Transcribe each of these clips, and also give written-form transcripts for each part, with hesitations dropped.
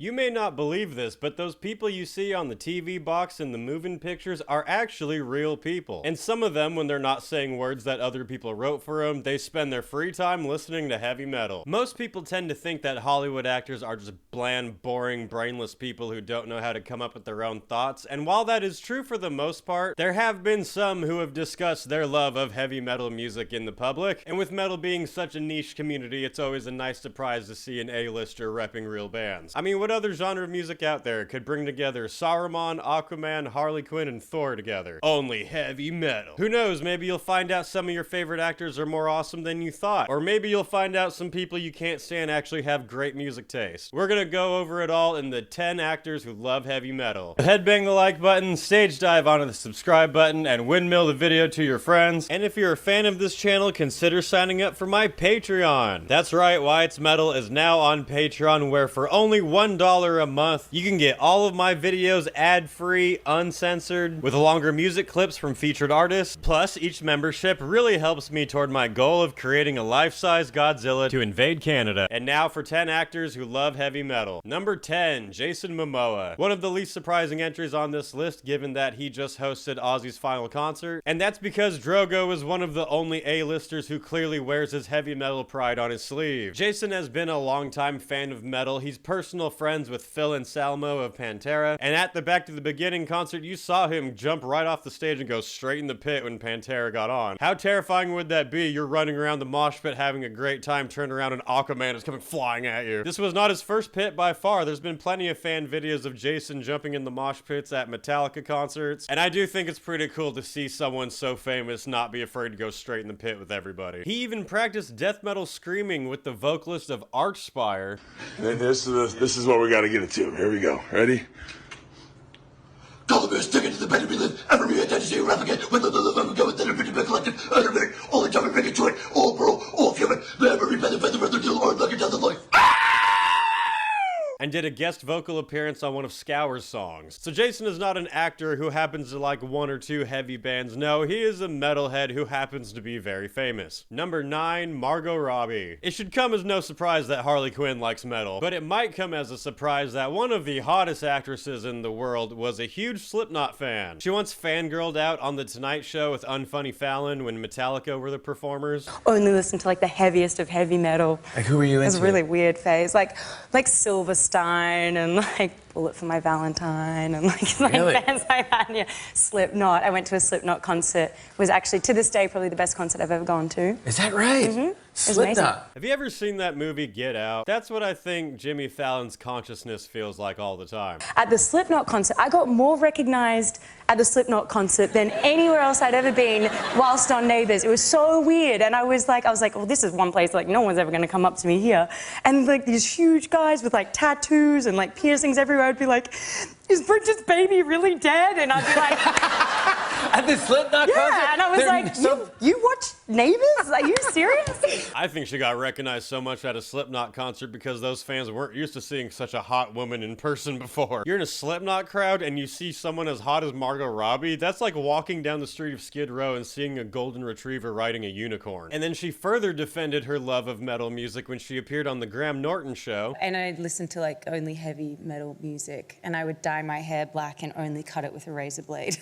You may not believe this, but those people you see on the TV box and the moving pictures are actually real people. And some of them, when they're not saying words that other people wrote for them, they spend their free time listening to heavy metal. Most people tend to think that Hollywood actors are just bland, boring, brainless people who don't know how to come up with their own thoughts, and while that is true for the most part, there have been some who have discussed their love of heavy metal music in the public, and with metal being such a niche community, it's always a nice surprise to see an A-lister repping real bands. I mean, what other genre of music out there could bring together Saruman, Aquaman, Harley Quinn, and Thor together? Only heavy metal. Who knows, maybe you'll find out some of your favorite actors are more awesome than you thought, or maybe you'll find out some people you can't stand actually have great music taste. We're gonna go over it all in the 10 actors who love heavy metal. Headbang the like button, stage dive onto the subscribe button, and windmill the video to your friends. And if you're a fan of this channel, consider signing up for my Patreon. That's right, Why It's Metal is now on Patreon, where for only $1 a month, you can get all of my videos ad-free, uncensored, with longer music clips from featured artists. Plus, each membership really helps me toward my goal of creating a life-size Godzilla to invade Canada. And now for 10 actors who love heavy metal. Number 10, Jason Momoa. One of the least surprising entries on this list, given that he just hosted Ozzy's final concert. And that's because Drogo is one of the only A-listers who clearly wears his heavy metal pride on his sleeve. Jason has been a longtime fan of metal. He's personal friends with Phil Anselmo of Pantera, and at the Back to the Beginning concert, you saw him jump right off the stage and go straight in the pit when Pantera got on. How terrifying would that be? You're running around the mosh pit having a great time, turn around and Aquaman is coming flying at you. This was not his first pit by far. There's been plenty of fan videos of Jason jumping in the mosh pits at Metallica concerts, and I do think it's pretty cool to see someone so famous not be afraid to go straight in the pit with everybody. He even practiced death metal screaming with the vocalist of Archspire. And this is what we gotta get it to. Here we go. Ready? Call the stick into the bed to be lived, ever be identity replicate, with the ever go with the pretty big collective, undermake, all the time make joint, all bro, all human, never repent the rather deal or lucky death of life. And did a guest vocal appearance on one of Scour's songs. So Jason is not an actor who happens to like one or two heavy bands. No, he is a metalhead who happens to be very famous. Number 9, Margot Robbie. It should come as no surprise that Harley Quinn likes metal, but it might come as a surprise that one of the hottest actresses in the world was a huge Slipknot fan. She once fangirled out on The Tonight Show with Unfunny Fallon when Metallica were the performers. Only listened to like the heaviest of heavy metal. Like who were you into? It was a really weird phase, like Silverstein and like Bullet for My Valentine and Really? bands like that. Yeah, Slipknot. I went to a Slipknot concert. It was actually to this day probably the best concert I've ever gone to. Is that right? Mm-hmm. Slipknot. Have you ever seen that movie Get Out? That's what I think Jimmy Fallon's consciousness feels like all the time. At the Slipknot concert, I got more recognized at the Slipknot concert than anywhere else I'd ever been whilst on Neighbours. It was so weird, and I was like, well, this is one place like no one's ever going to come up to me here. And like these huge guys with like tattoos and like piercings everywhere, I'd be like, is Bridget's baby really dead? And I'd be like. At the Slipknot concert? Yeah, and I was like, you watch Neighbours? Are you serious? I think she got recognized so much at a Slipknot concert because those fans weren't used to seeing such a hot woman in person before. You're in a Slipknot crowd and you see someone as hot as Margot Robbie, that's like walking down the street of Skid Row and seeing a golden retriever riding a unicorn. And then she further defended her love of metal music when she appeared on the Graham Norton show. And I'd listen to like only heavy metal music, and I would dye my hair black and only cut it with a razor blade.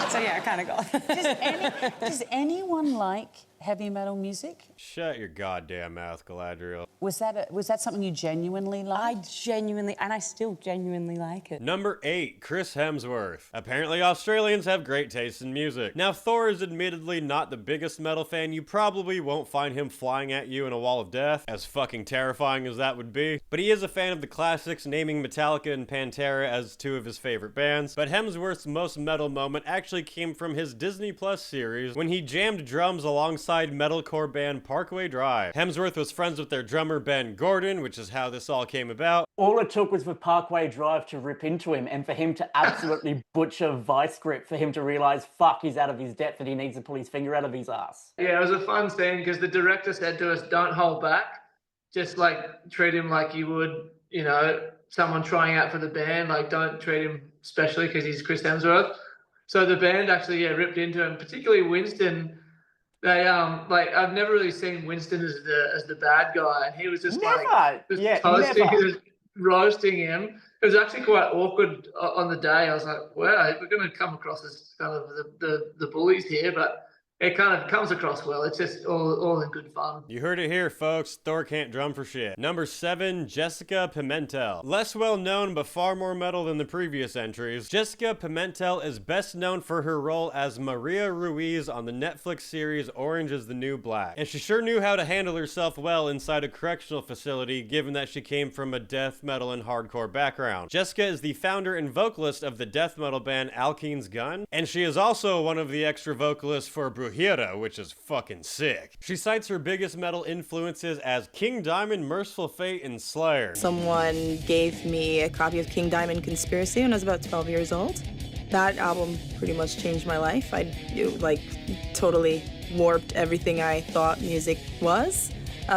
So yeah, I kind of got. Does anyone like heavy metal music? Shut your goddamn mouth, Galadriel. Was that something you genuinely liked? I still genuinely like it. Number 8, Chris Hemsworth. Apparently Australians have great taste in music. Now Thor is admittedly not the biggest metal fan. You probably won't find him flying at you in a wall of death, as fucking terrifying as that would be. But he is a fan of the classics, naming Metallica and Pantera as two of his favorite bands. But Hemsworth's most metal moment actually came from his Disney Plus series when he jammed drums alongside metalcore band Parkway Drive. Hemsworth was friends with their drummer Ben Gordon, which is how this all came about. All it took was for Parkway Drive to rip into him and for him to absolutely butcher Vice Grip for him to realise, fuck, he's out of his depth and he needs to pull his finger out of his ass. Yeah, it was a fun scene because the director said to us, don't hold back. Just like treat him like you would, you know, someone trying out for the band. Like don't treat him specially because he's Chris Hemsworth. So the band actually ripped into him, particularly Winston. They like I've never really seen Winston as the bad guy, and he was just Never. like just Yeah, toasting never. his roasting him. It was actually quite awkward on the day. I was like, wow, we're going to come across as kind of the bullies here, but it kind of comes across well. It's just all in good fun. You heard it here, folks. Thor can't drum for shit. Number 7, Jessica Pimentel. Less well known, but far more metal than the previous entries. Jessica Pimentel is best known for her role as Maria Ruiz on the Netflix series Orange is the New Black. And she sure knew how to handle herself well inside a correctional facility, given that she came from a death metal and hardcore background. Jessica is the founder and vocalist of the death metal band Alkene's Gun, and she is also one of the extra vocalists for Brujera, which is fucking sick. She cites her biggest metal influences as King Diamond, Merciful Fate, and Slayer. Someone gave me a copy of King Diamond Conspiracy when I was about 12 years old. That album pretty much changed my life. It totally warped everything I thought music was,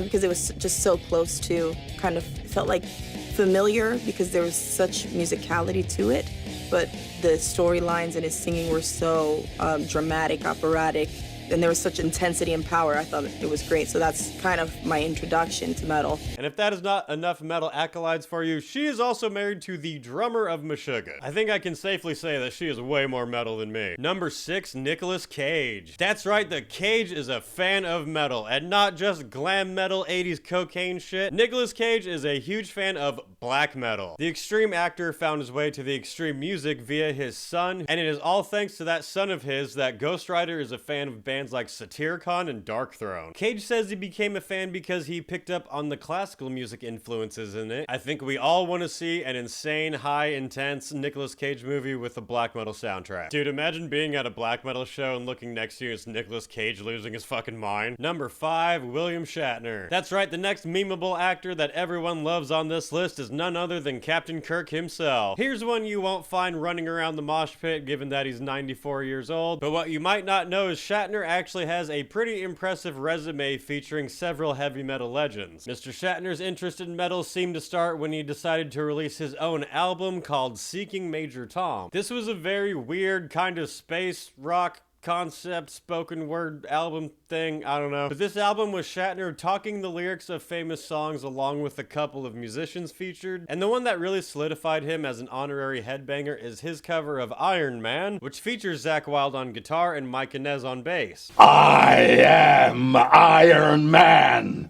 because it was just so close to, kind of felt like familiar because there was such musicality to it, but the storylines and his singing were so dramatic, operatic, and there was such intensity and power. I thought it was great. So that's kind of my introduction to metal. And if that is not enough metal accolades for you, she is also married to the drummer of Meshuggah. I think I can safely say that she is way more metal than me. Number 6, Nicolas Cage. That's right, the Cage is a fan of metal, and not just glam metal 80s cocaine shit. Nicolas Cage is a huge fan of black metal. The extreme actor found his way to the extreme music via his son, and it is all thanks to that son of his that Ghost Rider is a fan of bands like Satyricon and Darkthrone. Cage says he became a fan because he picked up on the classical music influences in it. I think we all want to see an insane, high, intense Nicolas Cage movie with a black metal soundtrack. Dude, imagine being at a black metal show and looking next to you is Nicolas Cage losing his fucking mind. Number 5, William Shatner. That's right, the next memeable actor that everyone loves on this list is none other than Captain Kirk himself. Here's one you won't find running around the mosh pit given that he's 94 years old, but what you might not know is Shatner actually has a pretty impressive resume featuring several heavy metal legends. Mr. Shatner's interest in metal seemed to start when he decided to release his own album called Seeking Major Tom. This was a very weird kind of space rock concept spoken word album thing, I don't know. But this album was Shatner talking the lyrics of famous songs along with a couple of musicians featured, and the one that really solidified him as an honorary headbanger is his cover of Iron Man, which features Zakk Wylde on guitar and Mike Inez on bass. I am Iron Man.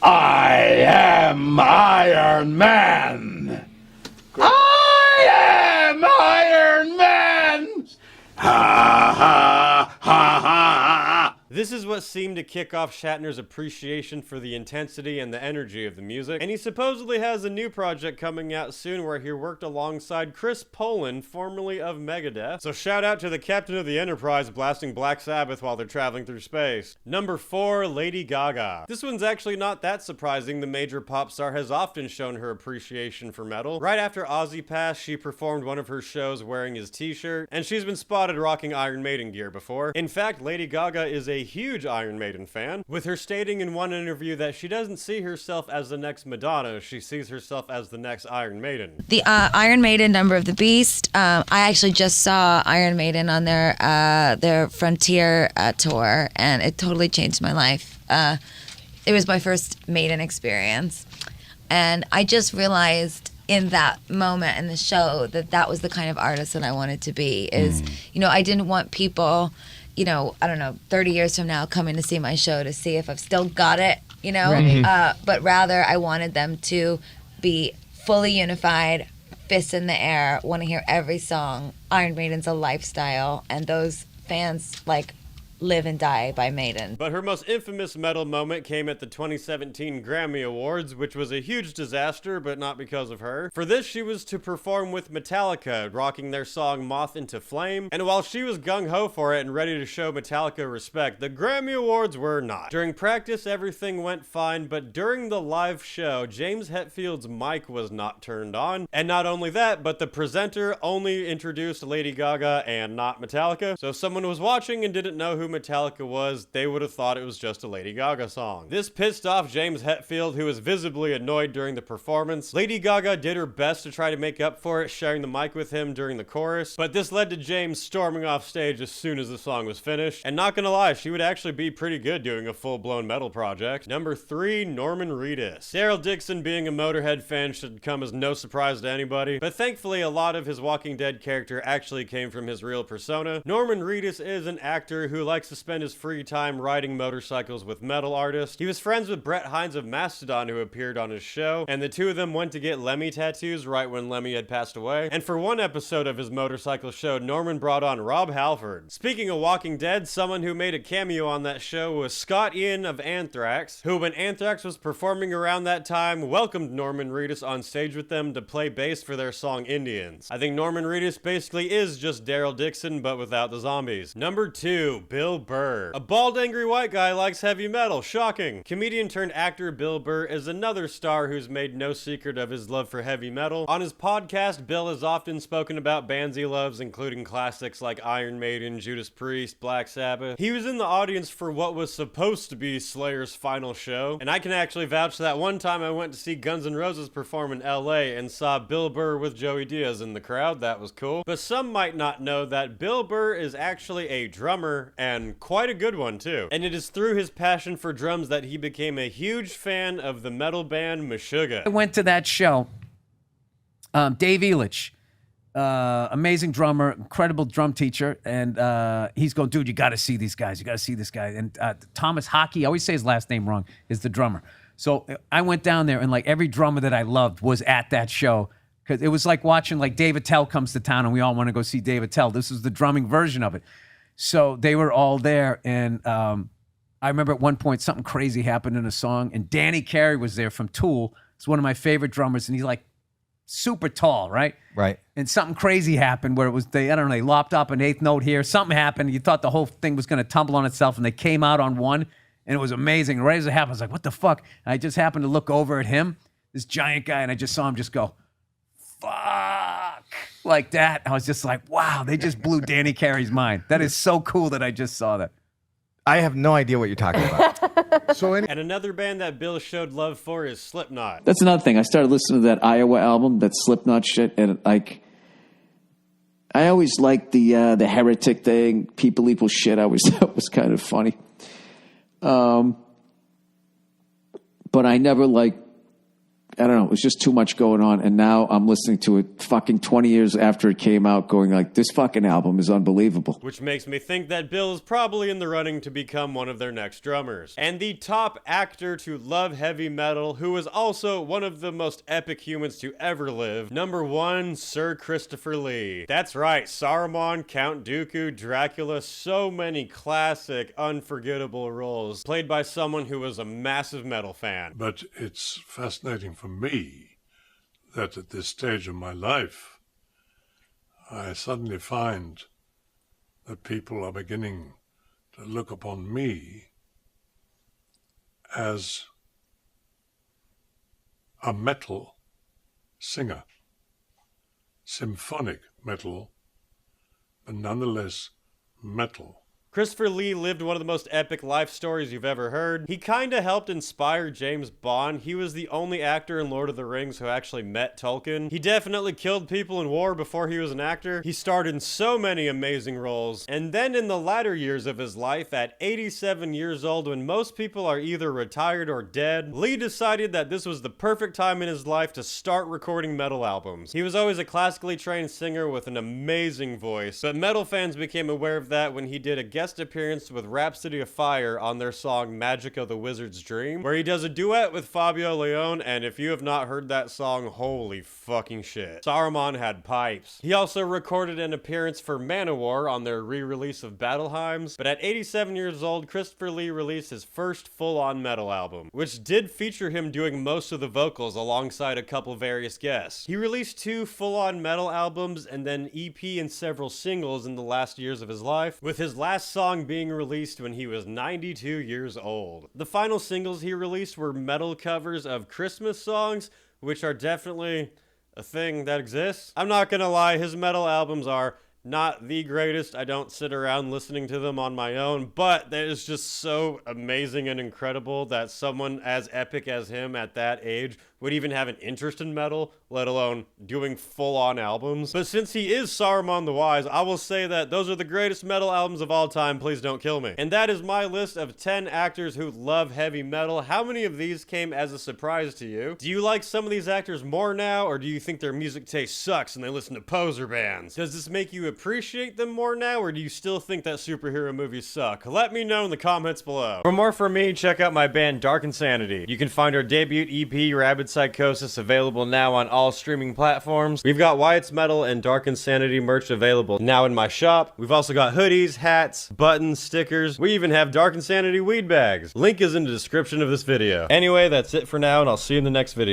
I am Iron Man. I am Iron Man. Ha ha ha ha. This is what seemed to kick off Shatner's appreciation for the intensity and the energy of the music, and he supposedly has a new project coming out soon where he worked alongside Chris Poland, formerly of Megadeth. So shout out to the captain of the Enterprise blasting Black Sabbath while they're traveling through space. Number 4, Lady Gaga. This one's actually not that surprising. The major pop star has often shown her appreciation for metal. Right after Ozzy passed, she performed one of her shows wearing his t-shirt, and she's been spotted rocking Iron Maiden gear before. In fact, Lady Gaga is a huge Iron Maiden fan, with her stating in one interview that she doesn't see herself as the next Madonna, she sees herself as the next Iron Maiden. The Iron Maiden Number of the Beast, I actually just saw Iron Maiden on their Frontier tour, and it totally changed my life. It was my first Maiden experience, and I just realized in that moment in the show that was the kind of artist that I wanted to be. Is, you know, I didn't want people, you know, I don't know, 30 years from now coming to see my show to see if I've still got it, you know, right. But rather I wanted them to be fully unified, fists in the air, want to hear every song. Iron Maiden's a lifestyle, and those fans, like, live and die by Maiden. But her most infamous metal moment came at the 2017 Grammy Awards, which was a huge disaster, but not because of her. For this, she was to perform with Metallica, rocking their song Moth into Flame, and while she was gung-ho for it and ready to show Metallica respect, the Grammy Awards were not. During practice, everything went fine, but during the live show, James Hetfield's mic was not turned on, and not only that, but the presenter only introduced Lady Gaga and not Metallica, so if someone was watching and didn't know who who Metallica was, they would have thought it was just a Lady Gaga song. This pissed off James Hetfield, who was visibly annoyed during the performance. Lady Gaga did her best to try to make up for it, sharing the mic with him during the chorus, but this led to James storming off stage as soon as the song was finished. And not gonna lie, she would actually be pretty good doing a full-blown metal project. Number 3, Norman Reedus. Daryl Dixon being a Motorhead fan should come as no surprise to anybody, but thankfully a lot of his Walking Dead character actually came from his real persona. Norman Reedus is an actor who likes to spend his free time riding motorcycles with metal artists. He was friends with Brett Hines of Mastodon, who appeared on his show, and the two of them went to get Lemmy tattoos right when Lemmy had passed away. And for one episode of his motorcycle show, Norman brought on Rob Halford. Speaking of Walking Dead, someone who made a cameo on that show was Scott Ian of Anthrax, who, when Anthrax was performing around that time, welcomed Norman Reedus on stage with them to play bass for their song Indians. I think Norman Reedus basically is just Daryl Dixon, but without the zombies. Number 2, Bill Burr. A bald, angry white guy likes heavy metal. Shocking. Comedian turned actor Bill Burr is another star who's made no secret of his love for heavy metal. On his podcast, Bill has often spoken about bands he loves, including classics like Iron Maiden, Judas Priest, Black Sabbath. He was in the audience for what was supposed to be Slayer's final show, and I can actually vouch that one time I went to see Guns N' Roses perform in LA and saw Bill Burr with Joey Diaz in the crowd. That was cool. But some might not know that Bill Burr is actually a drummer, and quite a good one too. And it is through his passion for drums that he became a huge fan of the metal band Meshuggah. I went to that show. Dave Elitch, amazing drummer, incredible drum teacher, and he's going, dude, you got to see these guys. You got to see this guy. And Thomas Hockey, I always say his last name wrong, is the drummer. So I went down there, and like every drummer that I loved was at that show, because it was like watching like David Tell comes to town, and we all want to go see David Tell. This is the drumming version of it. So they were all there, and I remember at one point something crazy happened in a song, and Danny Carey was there from Tool. He's one of my favorite drummers, and he's like super tall, right? Right. And something crazy happened where it was, they lopped up an eighth note here. Something happened. You thought the whole thing was going to tumble on itself, and they came out on one, and it was amazing. Right as it happened, I was like, what the fuck? And I just happened to look over at him, this giant guy, and I just saw him just go, fuck, like that. I was just like, wow, they just blew Danny Carey's mind. That is so cool that I just saw that. I have no idea what you're talking about. And another band that Bill showed love for is Slipknot. That's another thing. I started listening to that Iowa album, that Slipknot shit, and like, I always liked the heretic thing, people equal shit. I always thought was kind of funny. But I never I don't know, it was just too much going on, and now I'm listening to it fucking 20 years after it came out going like, this fucking album is unbelievable. Which makes me think that Bill is probably in the running to become one of their next drummers. And the top actor to love heavy metal, who is also one of the most epic humans to ever live, number 1, Sir Christopher Lee. That's right, Saruman, Count Dooku, Dracula, so many classic, unforgettable roles, played by someone who was a massive metal fan. But it's fascinating for me that at this stage of my life, I suddenly find that people are beginning to look upon me as a metal singer, symphonic metal, but nonetheless metal. Christopher Lee lived one of the most epic life stories you've ever heard. He kinda helped inspire James Bond. He was the only actor in Lord of the Rings who actually met Tolkien. He definitely killed people in war before he was an actor. He starred in so many amazing roles. And then in the latter years of his life, at 87 years old, when most people are either retired or dead, Lee decided that this was the perfect time in his life to start recording metal albums. He was always a classically trained singer with an amazing voice, but metal fans became aware of that when he did a guest appearance with Rhapsody of Fire on their song Magic of the Wizard's Dream, where he does a duet with Fabio Leone, and if you have not heard that song, holy fucking shit. Saruman had pipes. He also recorded an appearance for Manowar on their re-release of Battle Hymns, but at 87 years old, Christopher Lee released his first full-on metal album, which did feature him doing most of the vocals alongside a couple various guests. He released 2 full-on metal albums and then EP and several singles in the last years of his life, with his last song being released when he was 92 years old. The final singles he released were metal covers of Christmas songs, which are definitely a thing that exists. I'm not gonna lie, his metal albums are Not the greatest. I don't sit around listening to them on my own, but that is just so amazing and incredible that someone as epic as him at that age would even have an interest in metal, let alone doing full-on albums. But since he is Saruman the Wise, I will say that those are the greatest metal albums of all time, please don't kill me. And that is my list of 10 actors who love heavy metal. How many of these came as a surprise to you? Do you like some of these actors more now, or do you think their music taste sucks and they listen to poser bands? Does this make you appreciate them more now, or do you still think that superhero movies suck? Let me know in the comments below. For more from me, check out my band Dark Insanity. You can find our debut EP, Rabid Psychosis, available now on all streaming platforms. We've got Wyatt's Metal and Dark Insanity merch available now in my shop. We've also got hoodies, hats, buttons, stickers. We even have Dark Insanity weed bags. Link is in the description of this video. Anyway, that's it for now, and I'll see you in the next video.